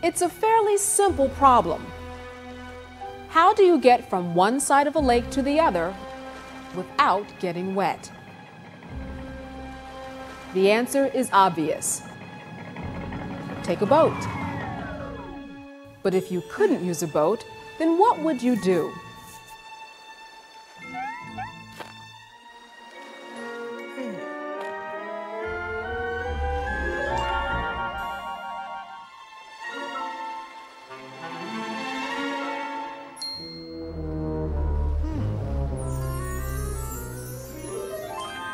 It's a fairly simple problem. How do you get from one side of a lake to the other without getting wet? The answer is obvious. Take a boat. But if you couldn't use a boat, then what would you do?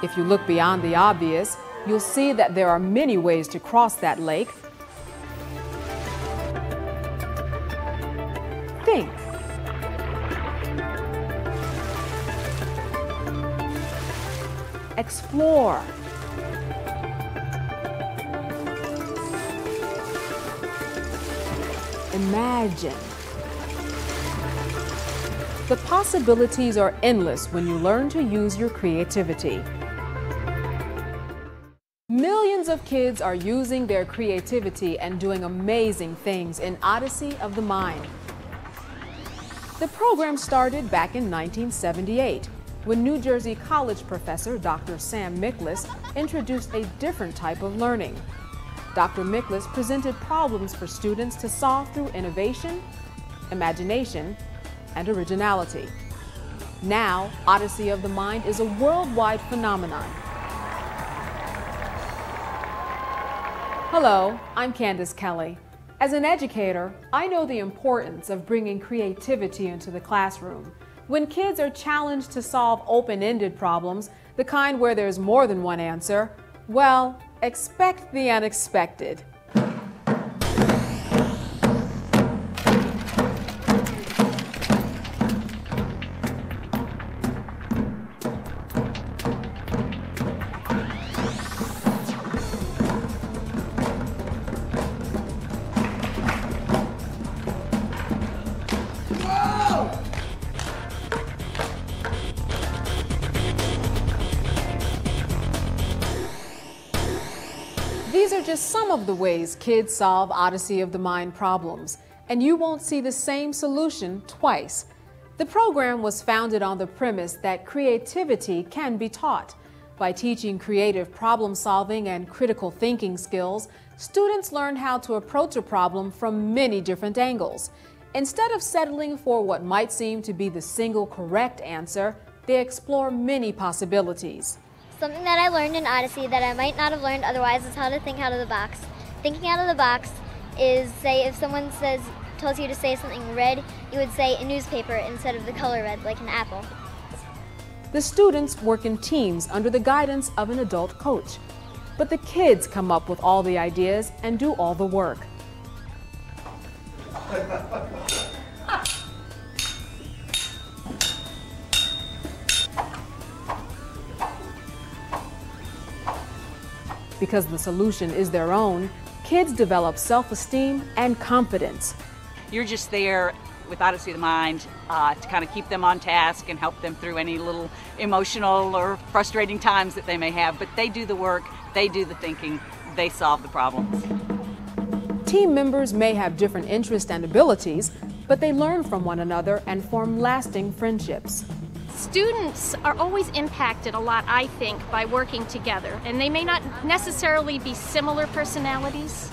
If you look beyond the obvious, you'll see that there are many ways to cross that lake. Think. Explore. Imagine. The possibilities are endless when you learn to use your creativity. Millions of kids are using their creativity and doing amazing things in Odyssey of the Mind. The program started back in 1978 when New Jersey College professor Dr. Sam Miklas introduced a different type of learning. Dr. Miklas presented problems for students to solve through innovation, imagination, and originality. Now, Odyssey of the Mind is a worldwide phenomenon. Hello, I'm Candace Kelly. As an educator, I know the importance of bringing creativity into the classroom. When kids are challenged to solve open-ended problems, the kind where there's more than one answer, well, expect the unexpected. These are just some of the ways kids solve Odyssey of the Mind problems, and you won't see the same solution twice. The program was founded on the premise that creativity can be taught. By teaching creative problem solving and critical thinking skills, students learn how to approach a problem from many different angles. Instead of settling for what might seem to be the single correct answer, they explore many possibilities. Something that I learned in Odyssey that I might not have learned otherwise is how to think out of the box. Thinking out of the box is, say, if someone tells you to say something red, you would say a newspaper instead of the color red, like an apple. The students work in teams under the guidance of an adult coach. But the kids come up with all the ideas and do all the work. Because the solution is their own, kids develop self-esteem and confidence. You're just there with Odyssey of the Mind to kind of keep them on task and help them through any little emotional or frustrating times that they may have. But they do the work, they do the thinking, they solve the problems. Team members may have different interests and abilities, but they learn from one another and form lasting friendships. Students are always impacted a lot, I think, by working together, and they may not necessarily be similar personalities,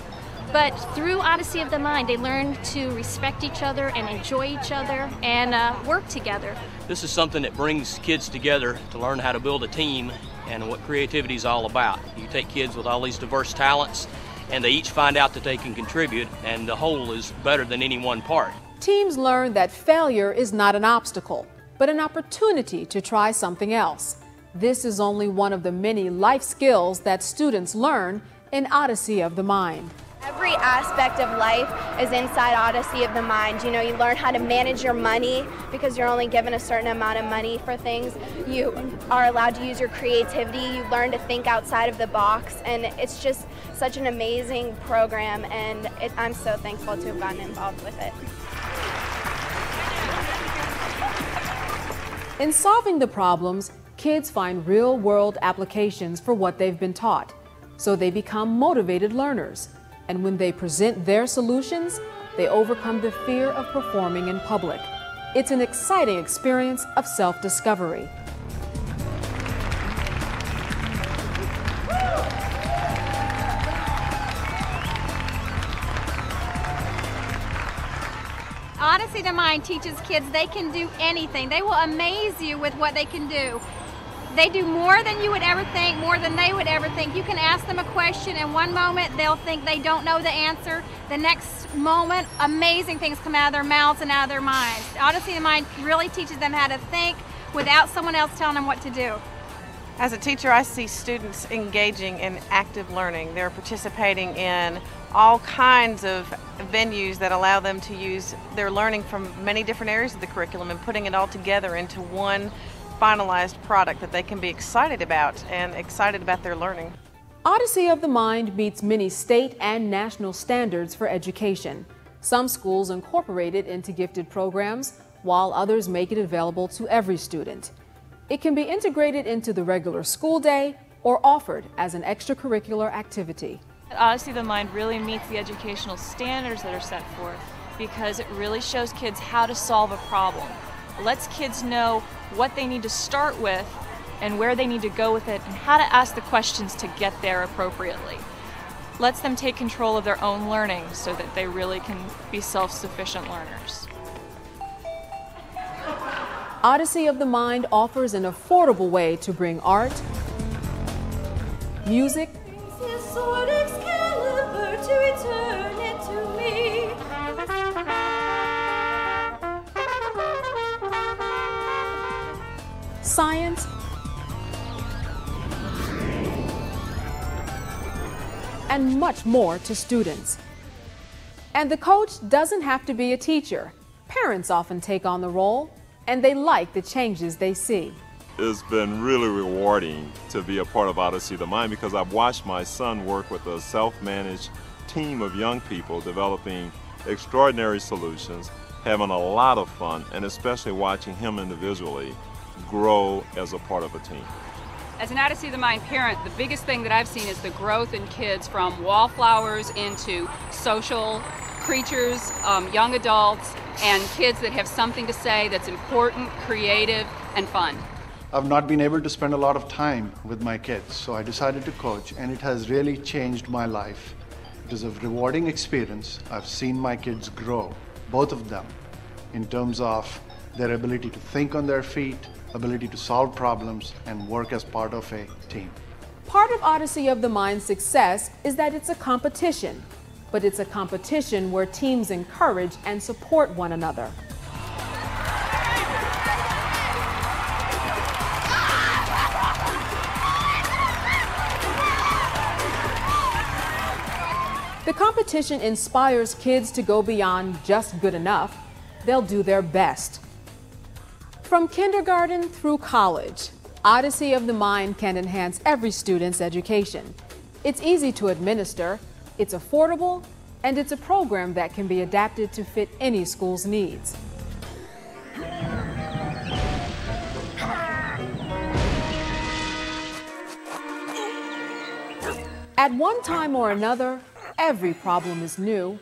but through Odyssey of the Mind, they learn to respect each other and enjoy each other and work together. This is something that brings kids together to learn how to build a team and what creativity is all about. You take kids with all these diverse talents, and they each find out that they can contribute, and the whole is better than any one part. Teams learn that failure is not an obstacle, but an opportunity to try something else. This is only one of the many life skills that students learn in Odyssey of the Mind. Every aspect of life is inside Odyssey of the Mind. You know, you learn how to manage your money because you're only given a certain amount of money for things. You are allowed to use your creativity. You learn to think outside of the box, and it's just such an amazing program, and I'm so thankful to have gotten involved with it. In solving the problems, kids find real-world applications for what they've been taught, so they become motivated learners. And when they present their solutions, they overcome the fear of performing in public. It's an exciting experience of self-discovery. Odyssey of the Mind teaches kids they can do anything. They will amaze you with what they can do. They do more than you would ever think, more than they would ever think. You can ask them a question, and one moment they'll think they don't know the answer. The next moment, amazing things come out of their mouths and out of their minds. Odyssey of the Mind really teaches them how to think without someone else telling them what to do. As a teacher, I see students engaging in active learning. They're participating in all kinds of venues that allow them to use their learning from many different areas of the curriculum and putting it all together into one finalized product that they can be excited about and excited about their learning. Odyssey of the Mind meets many state and national standards for education. Some schools incorporate it into gifted programs, while others make it available to every student. It can be integrated into the regular school day or offered as an extracurricular activity. Odyssey of the Mind really meets the educational standards that are set forth because it really shows kids how to solve a problem. It lets kids know what they need to start with and where they need to go with it and how to ask the questions to get there appropriately. Lets them take control of their own learning so that they really can be self-sufficient learners. Odyssey of the Mind offers an affordable way to bring art, music, science, and much more to students. And the coach doesn't have to be a teacher. Parents often take on the role, and they like the changes they see. It's been really rewarding to be a part of Odyssey of the Mind because I've watched my son work with a self-managed team of young people developing extraordinary solutions, having a lot of fun, and especially watching him individually grow as a part of a team. As an Odyssey of the Mind parent, the biggest thing that I've seen is the growth in kids from wallflowers into social creatures, young adults, and kids that have something to say that's important, creative, and fun. I've not been able to spend a lot of time with my kids, so I decided to coach, and it has really changed my life. It is a rewarding experience. I've seen my kids grow, both of them, in terms of their ability to think on their feet, ability to solve problems, and work as part of a team. Part of Odyssey of the Mind's success is that it's a competition, but it's a competition where teams encourage and support one another. The competition inspires kids to go beyond just good enough. They'll do their best. From kindergarten through college, Odyssey of the Mind can enhance every student's education. It's easy to administer, it's affordable, and it's a program that can be adapted to fit any school's needs. At one time or another, every problem is new.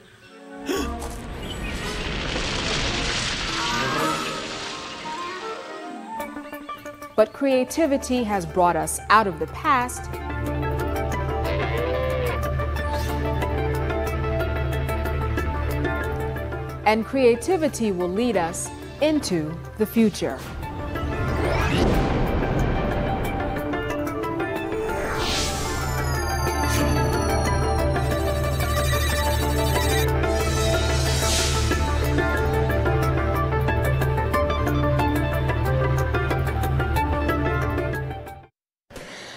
But creativity has brought us out of the past and creativity will lead us into the future.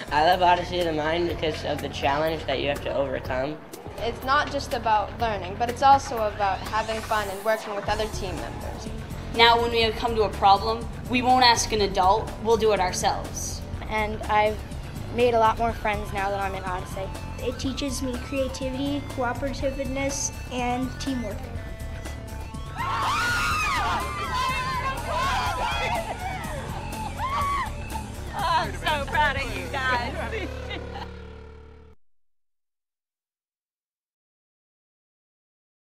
I love Odyssey of the Mind because of the challenge that you have to overcome. It's not just about learning, but it's also about having fun and working with other team members. Now when we come to a problem, we won't ask an adult, we'll do it ourselves. And I've made a lot more friends now that I'm in Odyssey. It teaches me creativity, cooperativeness, and teamwork. I'm so proud of you.